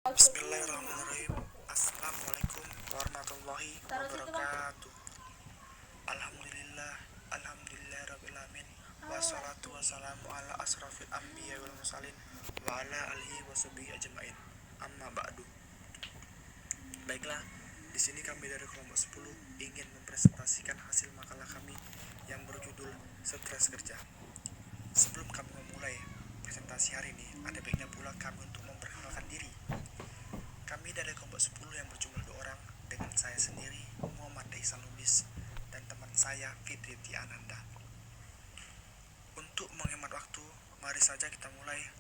Bismillahirrahmanirrahim. Assalamualaikum warahmatullahi wabarakatuh. Alhamdulillah, Rabbil alamin. Wassalatu wassalamu ala asrafil anbiya wal mursalin wa ala alihi washabihi ajmain. Amma ba'du. Baiklah, di sini kami dari kelompok 10 ingin mempresentasikan hasil makalah kami yang berjudul Stres Kerja. Sebelum kami memulai presentasi hari ini, ada baiknya pula kami untuk memperkenalkan diri. Kami dari kelompok 10 yang berjumlah 2 orang dengan saya sendiri, Muhammad Ihsan Lubis, dan teman saya Fitri Ananda. Untuk menghemat waktu, mari saja kita mulai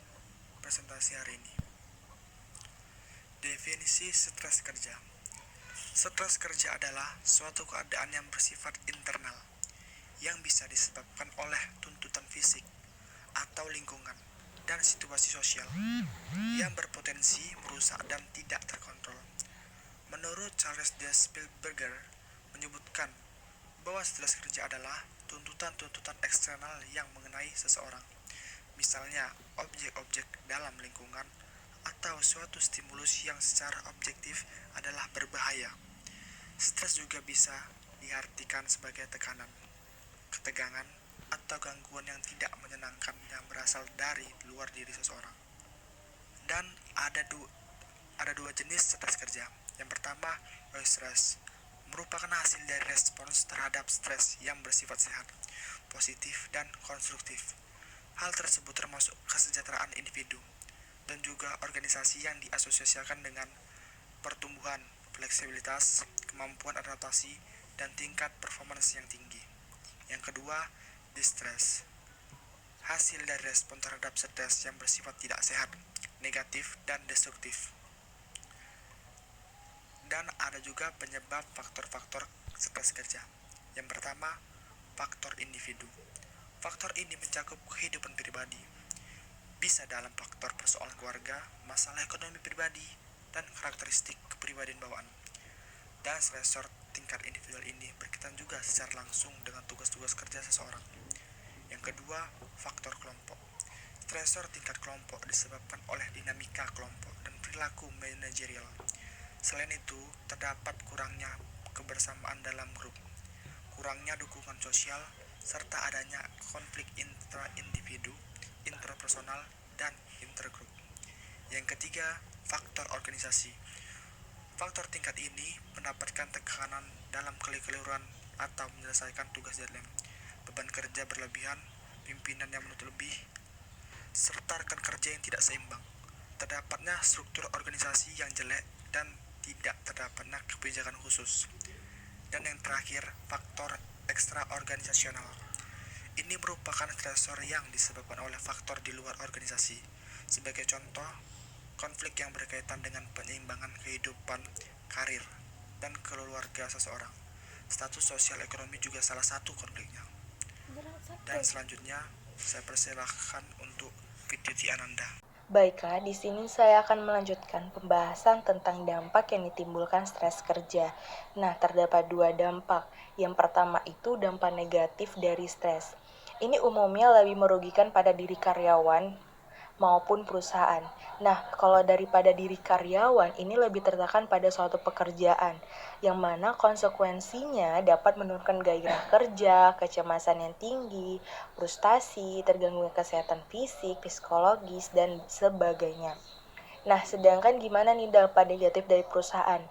presentasi hari ini. Definisi stres kerja. Stres kerja adalah suatu keadaan yang bersifat internal, yang bisa disebabkan oleh tuntutan fisik atau lingkungan dan situasi sosial yang berpotensi merusak dan tidak terkontrol. Menurut Charles D. Spielberger menyebutkan bahwa stres kerja adalah tuntutan-tuntutan eksternal yang mengenai seseorang, misalnya objek-objek dalam lingkungan atau suatu stimulus yang secara objektif adalah berbahaya. Stres juga bisa diartikan sebagai tekanan, ketegangan, atau gangguan yang tidak menyenangkan yang berasal dari luar diri seseorang. Dan ada dua jenis stres kerja. Yang pertama, eustress, merupakan hasil dari respons terhadap stres yang bersifat sehat, positif, dan konstruktif. Hal tersebut termasuk kesejahteraan individu dan juga organisasi yang diasosiasikan dengan pertumbuhan, fleksibilitas, kemampuan adaptasi, dan tingkat performance yang tinggi. Yang kedua, distress, hasil dari respon terhadap stres yang bersifat tidak sehat, negatif, dan destruktif. Dan ada juga penyebab faktor-faktor stres kerja. Yang pertama, faktor individu. Faktor ini mencakup kehidupan pribadi, bisa dalam faktor persoalan keluarga, masalah ekonomi pribadi, dan karakteristik kepribadian bawaan. Dan stresor tingkat individual ini berkaitan juga secara langsung dengan tugas-tugas kerja seseorang. Yang kedua, faktor kelompok. Stresor tingkat kelompok disebabkan oleh dinamika kelompok dan perilaku manajerial. Selain itu, terdapat kurangnya kebersamaan dalam grup, kurangnya dukungan sosial, serta adanya konflik intra-individu, interpersonal, dan intergrup. Yang ketiga, faktor organisasi. Faktor tingkat ini mendapatkan tekanan dalam keliruan atau menyelesaikan tugas deadline, beban kerja berlebihan, pimpinan yang menuntut lebih, serta rekan kerja yang tidak seimbang. Terdapatnya struktur organisasi yang jelek dan tidak terdapatnya kebijakan khusus. Dan yang terakhir, faktor ekstraorganisasional. Ini merupakan stresor yang disebabkan oleh faktor di luar organisasi. Sebagai contoh, konflik yang berkaitan dengan penyeimbangan kehidupan, karir, dan keluarga seseorang. Status sosial ekonomi juga salah satu konfliknya. Dan selanjutnya, saya persilahkan untuk Fitri Ananda. Baiklah, di sini saya akan melanjutkan pembahasan tentang dampak yang ditimbulkan stres kerja. Nah, terdapat 2 dampak. Yang pertama itu dampak negatif dari stres. Ini umumnya lebih merugikan pada diri karyawan maupun perusahaan. Nah, kalau daripada diri karyawan, ini lebih tertekan pada suatu pekerjaan, yang mana konsekuensinya dapat menurunkan gairah kerja, kecemasan yang tinggi, frustasi, terganggunya kesehatan fisik, psikologis, dan sebagainya. Nah, sedangkan gimana nih dampak negatif dari perusahaan?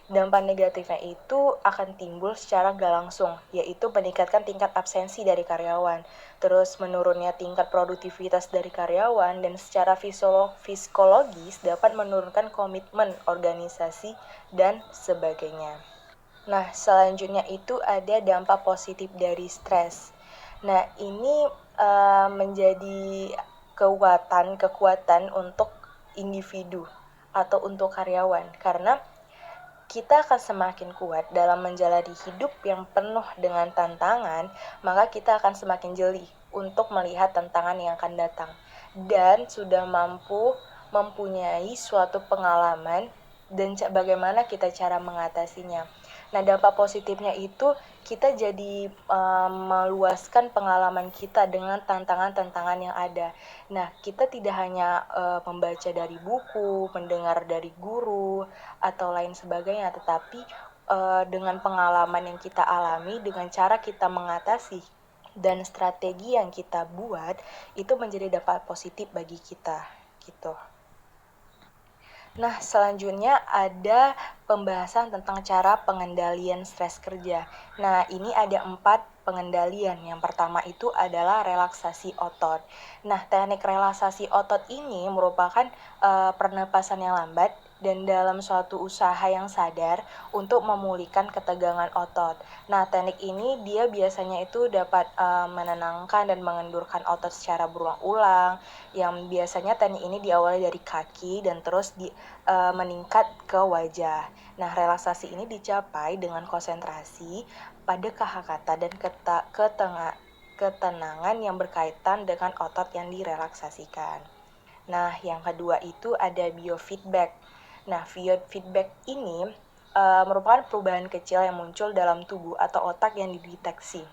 Dampak negatifnya itu akan timbul secara gak langsung, yaitu meningkatkan tingkat absensi dari karyawan, terus menurunnya tingkat produktivitas dari karyawan, dan secara psikologis dapat menurunkan komitmen organisasi dan sebagainya. Nah, selanjutnya itu ada dampak positif dari stres. Nah, ini menjadi kekuatan untuk individu atau untuk karyawan, karena kita akan semakin kuat dalam menjalani hidup yang penuh dengan tantangan, maka kita akan semakin jeli untuk melihat tantangan yang akan datang dan sudah mempunyai suatu pengalaman dan bagaimana kita cara mengatasinya. Nah, dampak positifnya itu kita jadi meluaskan pengalaman kita dengan tantangan-tantangan yang ada. Nah, kita tidak hanya membaca dari buku, mendengar dari guru, atau lain sebagainya, tetapi dengan pengalaman yang kita alami, dengan cara kita mengatasi dan strategi yang kita buat, itu menjadi dampak positif bagi kita, gitu. Nah, selanjutnya ada pembahasan tentang cara pengendalian stres kerja. Nah, ini ada 4 pengendalian. Yang pertama itu adalah relaksasi otot. Nah, teknik relaksasi otot ini merupakan pernapasan yang lambat dan dalam suatu usaha yang sadar untuk memulihkan ketegangan otot. Nah, teknik ini dia biasanya itu dapat menenangkan dan mengendurkan otot secara berulang-ulang, yang biasanya teknik ini diawali dari kaki dan terus meningkat ke wajah. Nah, relaksasi ini dicapai dengan konsentrasi pada kata-kata dan ketenangan yang berkaitan dengan otot yang direlaksasikan. Nah, yang kedua itu ada biofeedback. Nah, biofeedback ini merupakan perubahan kecil yang muncul dalam tubuh atau otak yang dideteksi,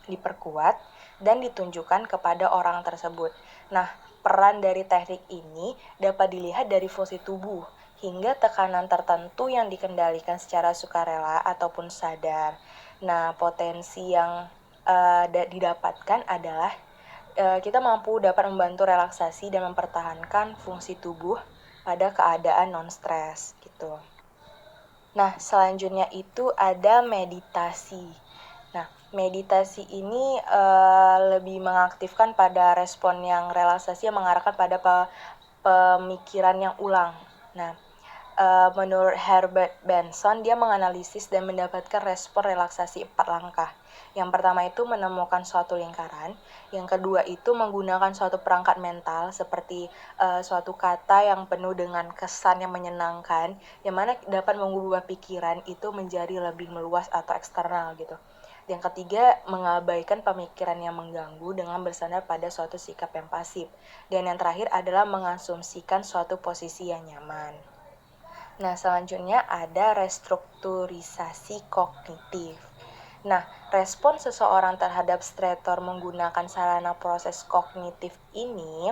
diperkuat, dan ditunjukkan kepada orang tersebut. Nah, peran dari teknik ini dapat dilihat dari fungsi tubuh hingga tekanan tertentu yang dikendalikan secara sukarela ataupun sadar. Nah, potensi yang didapatkan adalah kita mampu dapat membantu relaksasi dan mempertahankan fungsi tubuh pada keadaan non-stres gitu. Nah, selanjutnya itu ada meditasi. Nah, meditasi ini lebih mengaktifkan pada respon yang relaksasi yang mengarahkan pada pemikiran yang ulang. Nah, menurut Herbert Benson, dia menganalisis dan mendapatkan respon relaksasi 4 langkah. Yang pertama itu menemukan suatu lingkaran. Yang kedua itu menggunakan suatu perangkat mental seperti suatu kata yang penuh dengan kesan yang menyenangkan, yang mana dapat mengubah pikiran itu menjadi lebih meluas atau eksternal gitu. Yang ketiga, mengabaikan pemikiran yang mengganggu dengan bersandar pada suatu sikap yang pasif. Dan yang terakhir adalah mengasumsikan suatu posisi yang nyaman. Nah, selanjutnya ada restrukturisasi kognitif. Nah, respon seseorang terhadap stresor menggunakan sarana proses kognitif ini,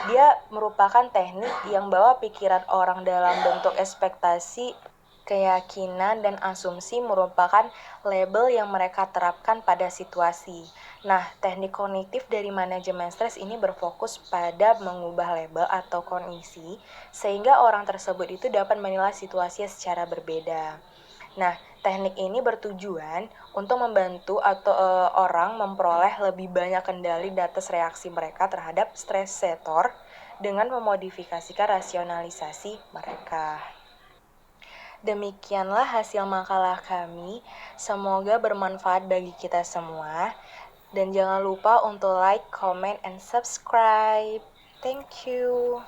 dia merupakan teknik yang bawa pikiran orang dalam bentuk ekspektasi, keyakinan, dan asumsi merupakan label yang mereka terapkan pada situasi. Nah, teknik kognitif dari manajemen stres ini berfokus pada mengubah label atau kondisi sehingga orang tersebut itu dapat menilai situasinya secara berbeda. Nah, teknik ini bertujuan untuk membantu atau orang memperoleh lebih banyak kendali atas reaksi mereka terhadap stresor dengan memodifikasikan rasionalisasi mereka. Demikianlah hasil makalah kami. Semoga bermanfaat bagi kita semua. Dan jangan lupa untuk like, comment, and subscribe. Thank you.